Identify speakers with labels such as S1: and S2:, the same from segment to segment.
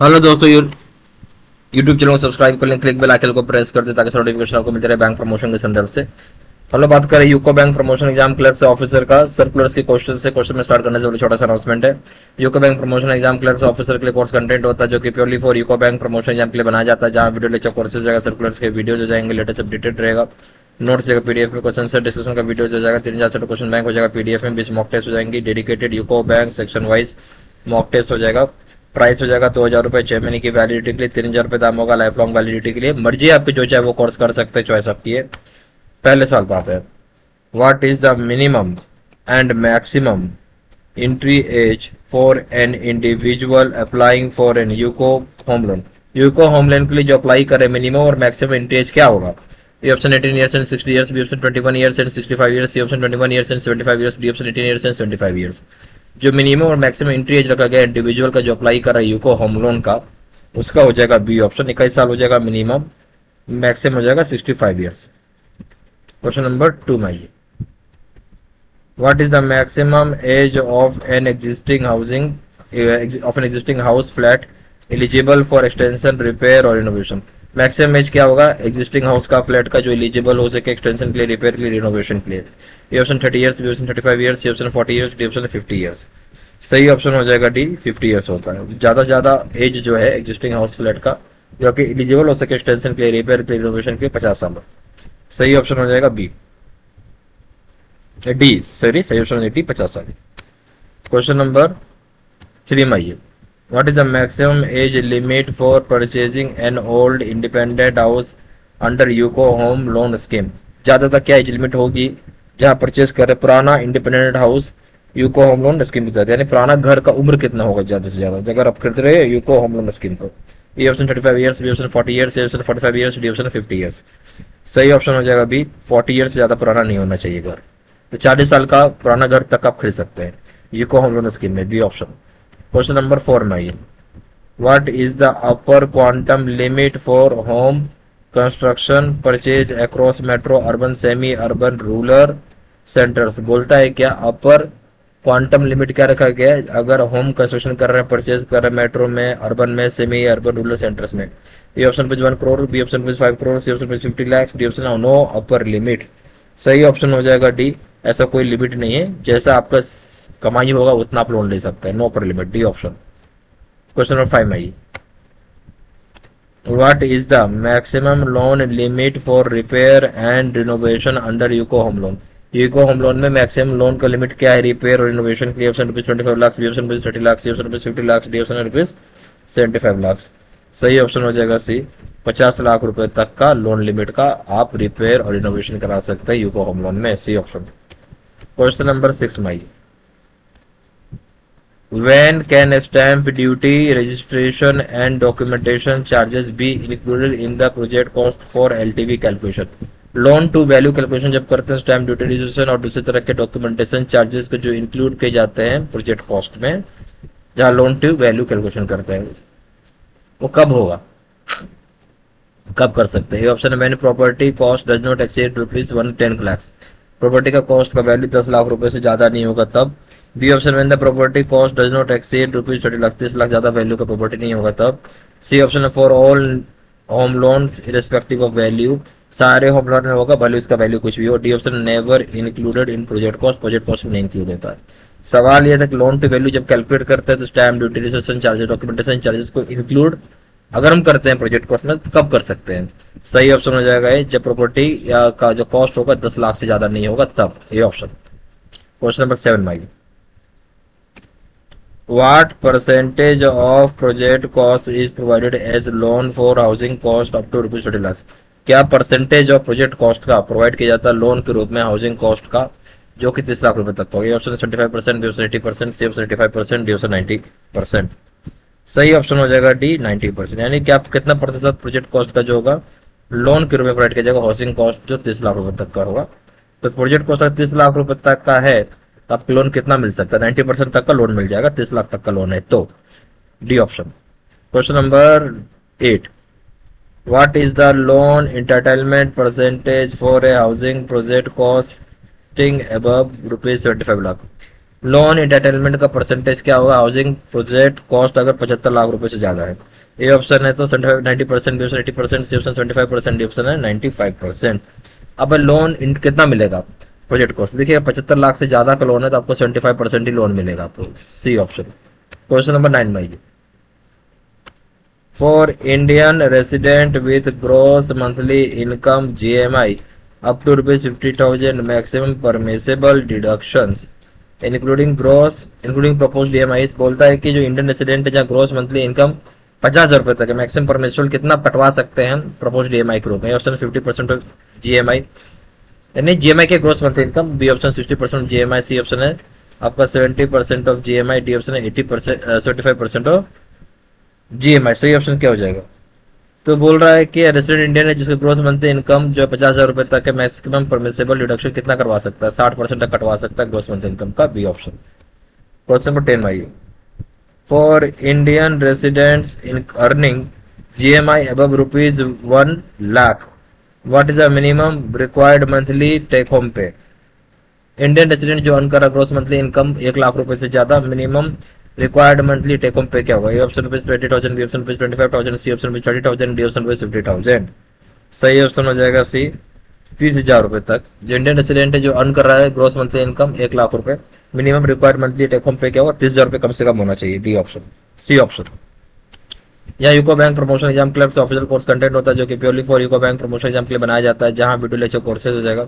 S1: Hello दोस्तों, YouTube channel को subscribe कर लें, क्लिक बेल आइकन को प्रेस कर दें ताकि नोटिफिकेशन आपको मिलते रहे बैंक प्रमोशन के संदर्भ से। हेलो, बात करें UCO bank promotion exam clerk से ऑफिसर का सर्कुलर्स के क्वेश्चन में स्टार्ट करने से बड़ी छोटा सा अनाउंसमेंट है। UCO bank promotion exam clerk से ऑफिसर के लिए कोर्स कंटेंट होता है जो कि purely for UCO bank promotion exam के लिए बनाया जाता है, जहां वीडियो लेक्चर कोर्सेज हो जाएगा, सर्कुलर्स के वीडियो हो जाएंगे, लेटेस्ट अपडेटेड रहेगा, नोट्स जाएगा पीडीएफ में, क्वेश्चन से डिस्कशन का वीडियो हो जाएगा, 3000 से क्वेश्चन बैंक हो जाएगा पीडीएफ में, 20 मॉक टेस्ट हो जाएंगी, dedicated UCO bank section wise mock test हो जाएगा। प्राइस हो जाएगा 2000 रुपये 6 महीने की वैलिडिटी के लिए, 3000 रुपये दाम होगा लाइफ लॉन्ग वैलिडिटी के लिए। मर्जी आपकी, जो चाहे वो कोर्स कर सकते हैं, चॉइस आपकी है। पहले सवाल पाते हैं, what is the minimum and maximum entry age for an individual applying for an UCO home loan. UCO home loan के लिए जो अप्लाई करे मिनिमम और मैक्सिमम एंट्री एज क्या होगा? A option 18 years and 60 years, B option 21 years and 65 years, C option 21 years and 75 years, D option 18 years and 75 years. जो minimum और maximum entry age रखा गया इंडिविजुअल का जो अप्लाई कर रहा है यूको होम लोन का, उसका हो जाएगा बी ऑप्शन, 21 साल हो जाएगा मिनिमम, मैक्सिमम हो जाएगा 65 ईयर्स। क्वेश्चन नंबर 2 में आइए, what is the maximum age of an existing house flat eligible for extension, repair और रिनोवेशन। मैक्सिमम एज क्या होगा एग्जिस्टिंग हाउस का, फ्लैट का, जो एलिजिबल हो सके एक्सटेंशन के लिए, रिपेयर के लिए, रिनोवेशन के लिए? A option 30 years, B option 35 years, C option 40 years, D option 50 years. सही ऑप्शन हो जाएगा डी, 50 ईयर्स होता है। ज्यादा से ज्यादा एज जो है एग्जिस्टिंग हाउस फ्लैट का जो कि एलिजिबल हो सके एक्सटेंशन के लिए, रिपेयर के लिए, रिनोवेशन के लिए, 50 साल। सही ऑप्शन हो जाएगा बी, डी सॉरी, सही ऑप्शन है डी, 50 साल। क्वेश्चन नंबर 3 में आइए, what is the maximum age limit for purchasing an old independent house under UCO home loan scheme. ज्यादातर क्या एज लिमिट होगी जहां परचेज कर रहे पुराना independent house UCO home loan scheme के तहत, यानी पुराना घर का उम्र कितना होगा ज्यादा से ज्यादा अगर आप करते रहे यूको होम लोन स्कीम को? A option 35 years, B option 40 years, C option 45 years, D option 50 years. सही ऑप्शन हो जाएगा बी, 40 ईयर्स से ज्यादा पुराना नहीं होना चाहिए घर। तो 40 साल का पुराना घर तक आप खरीद सकते हैं यूको होम लोन स्कीम में, बी ऑप्शन। क्वेश्चन नंबर 4 में आइए, what is the upper quantum limit for home construction purchase across metro urban semi urban rural centres. बोलता है क्या अपर क्वांटम लिमिट क्या रखा गया है अगर होम कंस्ट्रक्शन कर रहे हैं, परचेज कर रहे हैं मेट्रो में, अर्बन में, सेमी अर्बन रूरल सेंटर्स में? ए ऑप्शन पे 1 करोड़, बी ऑप्शन पे 5 करोड़, सी ऑप्शन पे 50 lakh, D option no upper limit. सही ऑप्शन हो जाएगा डी, ऐसा कोई लिमिट नहीं है, जैसा आपका कमाई होगा उतना आप लोन ले सकते हैं, no upper limit, D option. Question number 5 में आइए, what is the maximum loan limit for repair and renovation under UCO home loan. UCO home loan में मैक्सिमम लोन का लिमिट क्या है रिपेयर और रिनोवेशन के लिए? Option rupees 25 lakh, B option rupees 30 lakh, C option rupees 50 lakh, D option rupees 75 lakh. सही option हो जाएगा सी, 50 लाख रुपए तक का लोन लिमिट का आप रिपेयर और रिनोवेशन करा सकते हैं यूको होम लोन में, सी ऑप्शन। क्वेश्चन नंबर 6 में आइए, when can stamp duty registration and documentation charges be included in the project cost for LTV calculation। Loan to value calculation जब करते हैं स्टैम्प ड्यूटी रजिस्ट्रेशन और दूसरी तरह के डॉक्यूमेंटेशन चार्जेस को जो इंक्लूड किए जाते हैं प्रोजेक्ट कॉस्ट में, जहां लोन टू वैल्यू कैलकुलेशन करते हैं, वो कब होगा, कब कर सकते हैं? ऑप्शन है मैंने property cost does not exceed rupees 110 lakh, property का कॉस्ट का वैल्यू 10 लाख रुपए से ज्यादा नहीं होगा तब। बी ऑप्शन में the property cost does not exceed rupees 30 lakh, 30 lakh ज्यादा वैल्यू का प्रॉपर्टी नहीं होगा तब। सी ऑप्शन है for all home loans irrespective of value, सारे होम लोन में होगा भले उसका वैल्यू कुछ भी हो। D option never included in project cost, project cost में नहीं इंक्लूड होता है। सवाल यह था कि लोन टू वैल्यू जब कैलकुलेट करते हैं तो stamp duty registration charges documentation charges को इंक्लूड अगर हम करते हैं प्रोजेक्ट कॉस्ट में तो कब कर सकते हैं? सही ऑप्शन हो जाएगा जब प्रॉपर्टी या का जो कॉस्ट होगा 10 लाख से ज्यादा नहीं होगा तब, ये ऑप्शन। क्वेश्चन नंबर 7 में, what percentage of project cost is provided as loan for housing cost up to rupees 30 lakh. क्या परसेंटेज ऑफ प्रोजेक्ट कॉस्ट का प्रोवाइड किया जाता है लोन के रूप में हाउसिंग कॉस्ट का जो कि 30 लाख रुपए तक होगा? Option 75%, B option 80%, C option 85%, D option 90%। सही ऑप्शन हो जाएगा डी, 90%। यानी कि आप कितना प्रतिशत प्रोजेक्ट कॉस्ट का जो होगा लोन के रूप में प्रोवाइड किया जाएगा हाउसिंग कॉस्ट जो 30 लाख रुपए तक का होगा। तो प्रोजेक्ट कॉस्ट 30 लाख रुपए तक का है तो आपको लोन कितना मिल सकता है? 90% तक का लोन मिल जाएगा, 30 लाख तक का लोन है तो, D option. Question number 8, what is the loan entitlement percentage for a housing project costing above rupees 75 lakh. Loan entitlement का परसेंटेज क्या होगा, हाउसिंग प्रोजेक्ट कॉस्ट अगर 75 लाख रुपए से ज्यादा है। ए ऑप्शन है तो 90%, B option 80%, C option 75%, D option है 95%। अब लोन कितना मिलेगा प्रोजेक्ट कॉस्ट, देखिए 75 लाख से ज्यादा का लोन है तो आपको 75% ही लोन मिलेगा आपको, सी ऑप्शन। क्वेश्चन नंबर 9 में, for Indian resident with gross monthly income GMI up to ₹50,000 maximum permissible deductions including proposed EMI, बोलता है कि जो इंडियन रेसिडेंट है जहाँ ग्रॉस मंथली इनकम 50,000 रुपए तक है, मैक्सिमम परमिसेबल कितना कटवा सकते हैं प्रपोज्ड EMI के रूप में। ऑप्शन 50% ऑफ GMI, यानी GMI के gross monthly income, B option 60% GMI, C option है आपका 70% ऑफ GMI, डी ऑप्शन है 80% 75% ऑफ GMI। सही ऑप्शन क्या हो जाएगा, तो बोल रहा है कि रेसिडेंट इंडियन है जिसका ग्रोथ मंथली इनकम जो 50,000 रुपए तक है, मैक्सिमम परमिसेबल डिडक्शन कितना करवा सकता है, 60% तक कटवा सकता है ग्रोथ मंथली इनकम का, बी ऑप्शन। क्वेश्चन नंबर 10 में, for Indian residents in earning GMI above ₹1 lakh what is the minimum required monthly take home pay. Indian resident जो अर्न कर रहा ग्रोस मंथली इनकम 1 लाख रुपए से ज्यादा, minimum required monthly take home pay क्या होगा, A option पे 20,000, B option पे 25,000, सी ऑप्शन पे 30,000, डी ऑप्शन पे 50,000। सही ऑप्शन हो जाएगा सी, 30,000 रुपए तक। जो इंडियन रेसिडेंट है जो अर्न कर रहा है ग्रोस मंथली इनकम 1 लाख रुपए, minimum required monthly take home pay क्या होगा, 30,000 रुपए कम से कम होना चाहिए, डी ऑप्शन। सी ऑप्शन, यहाँ UCO bank promotion exam clerk से ऑफिशियल कोर्स कंटेंट होता है जो कि purely for UCO bank promotion exam के लिए बनाया जाता है, जहाँ वीडियो लेक्चर कोर्सेज हो जाएगा,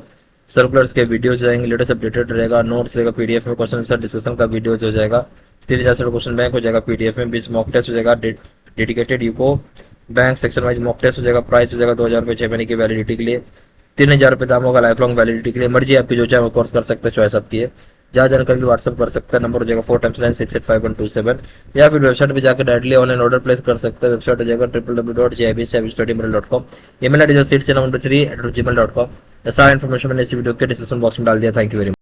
S1: सर्कुलर्स के वीडियोज जाएंगे, लेटेस्ट अपडेटेड रहेगा, नोट्स रहेगा, पीडीएफ में क्वेश्चन आंसर डिस्कशन का वीडियोज हो जाएगा, 3,000 से क्वेश्चन बैंक हो जाएगा पीडीएफ में, 20 मॉक टेस्ट हो जाएगा, dedicated UCO bank section wise mock test हो जाएगा, प्राइस हो जाएगा 2,000 रुपये 6 महीने की वैलिडिटी के लिए, 3,000 रुपये दाम होगा लाइफ लॉन्ग वैलिडिटी के लिए। मर्जी आपकी जो चाहे वो कोर्स कर सकते हैं, चॉइस आपकी है। जहाँ जानकारी व्हाट्सअप कर सकते हैं, नंबर हो जाएगा 4x9685127, या फिर वेबसाइट पे जाकर डायरेक्टली ऑनलाइन ऑर्डर प्लेस कर सकते हैं। वेबसाइट हो जाएगा www.jibstudymail.com, ईमेल आईडी जो seedchannel3@gmail.com। सारा इन्फॉर्मेशन मैंने इस वीडियो के डिस्क्रिप्शन बॉक्स में डाल दिया। Thank you very much.